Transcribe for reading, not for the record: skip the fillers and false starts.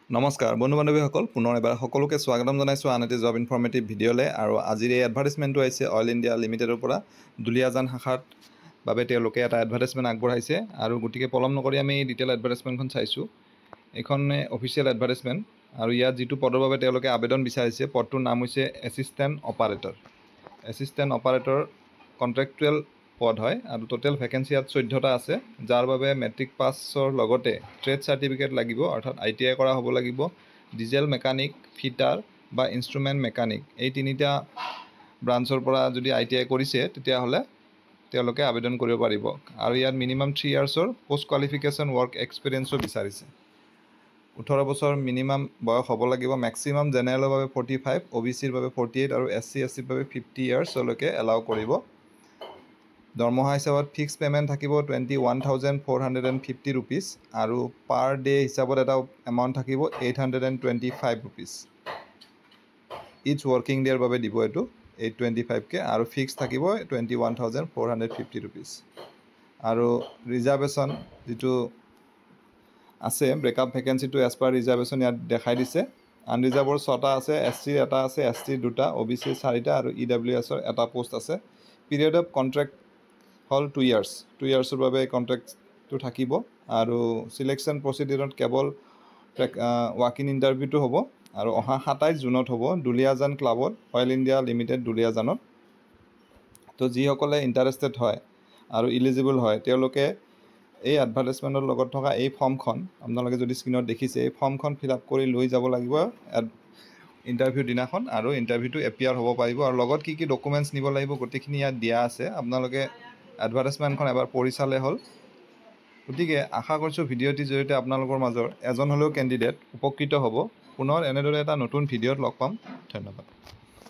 নমস্কাৰ বন্ধু বান্ধৱীসকল, পুনৰ এবাৰ সকলোকে স্বাগতম জনাইছোঁ আন এটি জব ইনফৰ্মেটিভ ভিডিঅ'লৈ। আৰু আজিৰ এই এডভাৰ্টাইজমেণ্টটো আহিছে অইল ইণ্ডিয়া লিমিটেডৰ পৰা। দুলীয়াজান শাখাৰ বাবে তেওঁলোকে এটা এডভাৰ্টাইজমেণ্ট আগবঢ়াইছে আৰু গতিকে পলম নকৰি আমি ডিটেইল এডভাৰ্টাইজমেণ্টখন চাইছোঁ। এইখন অফিচিয়েল এডভাৰ্টাইজমেণ্ট আৰু ইয়াত যিটো পদৰ বাবে তেওঁলোকে আবেদন বিচাৰিছে, পদটোৰ নাম হৈছে এছিষ্টেণ্ট অপাৰেটৰ। এছিষ্টেণ্ট অপাৰেটৰ কণ্ট্ৰেক্টুৱেল পদ হয় আৰু টোটেল ভেকেঞ্চি ইয়াত 14টা আছে, যাৰ বাবে মেট্ৰিক পাছৰ লগতে ট্ৰেড চাৰ্টিফিকেট লাগিব, অৰ্থাৎ ITI কৰা হ'ব লাগিব। ডিজেল মেকানিক, ফিটাৰ বা ইনষ্ট্ৰুমেণ্ট মেকানিক, এই তিনিটা ব্ৰাঞ্চৰ পৰা যদি ITI কৰিছে তেতিয়াহ'লে তেওঁলোকে আবেদন কৰিব পাৰিব। আৰু ইয়াত মিনিমাম 3 ইয়াৰ্ছৰ পষ্ট কোৱালিফিকেশ্যন ৱৰ্ক এক্সপিৰিয়েঞ্চো বিচাৰিছে। 18 বছৰ মিনিমাম বয়স হ'ব লাগিব। মেক্সিমাম জেনেৰেলৰ বাবে 45, OBCৰ বাবে 48 আৰু SC/STৰ বাবে 50 ইয়াৰ্ছলৈকে এলাউ কৰিব। দৰমহা হিচাপত ফিক্স পে'মেণ্ট থাকিব 21,450 ৰুপিজ আৰু পাৰ ডে হিচাপত এটা এমাউণ্ট থাকিব 825 ৰুপিজ। ইচ ৱৰ্কিং ডে'ৰ বাবে দিব এইটো 825কে আৰু ফিক্স থাকিব 21,450 ৰুপিজ। আৰু ৰিজাৰ্ভেশ্যন যিটো আছে, ব্ৰেকআপ ভেকেঞ্চিটো এজ পাৰ ৰিজাৰ্ভেশ্যন ইয়াত দেখাই দিছে। আনৰিজাৰ্ভৰ 6টা আছে, SCৰ এটা আছে, STৰ 2টা, OBCৰ 4টা আৰু EWSৰ এটা পোষ্ট আছে। পিৰিয়ড অফ কণ্ট্ৰেক্ট হ'ল 2 ইয়াৰ্ছ। 2 ইয়াৰ্ছৰ বাবে কণ্ট্ৰেক্টটো থাকিব আৰু চিলেকশ্যন প্ৰচিডিউৰত কেৱল ৱাক ইন ইণ্টাৰভিউটো হ'ব আৰু অহা 27 জুনত হ'ব দুলীয়াজান ক্লাবত, অইল ইণ্ডিয়া লিমিটেড দুলীয়াজানত। তো যিসকলে ইণ্টাৰেষ্টেড হয় আৰু ইলিজিবল হয় তেওঁলোকে এই এডভাৰ্টাইজমেণ্টৰ লগত থকা এই ফৰ্মখন, আপোনালোকে যদি স্ক্ৰীণত দেখিছে, এই ফৰ্মখন ফিল আপ কৰি লৈ যাব লাগিব ইণ্টাৰভিউ দিনাখন আৰু ইণ্টাৰভিউটো এপিয়াৰ হ'ব পাৰিব। আৰু লগত কি কি ডকুমেণ্টছ নিব লাগিব গোটেইখিনি ইয়াত দিয়া আছে। আপোনালোকে এডভাৰ্টাইজমেণ্টখন এবাৰ পঢ়ি চালে হ'ল। গতিকে আশা কৰিছোঁ ভিডিঅ'টিৰ জৰিয়তে আপোনালোকৰ মাজৰ এজন হ'লেও কেণ্ডিডেট উপকৃত হ'ব। পুনৰ এনেদৰে এটা নতুন ভিডিঅ'ত লগ পাম। ধন্যবাদ।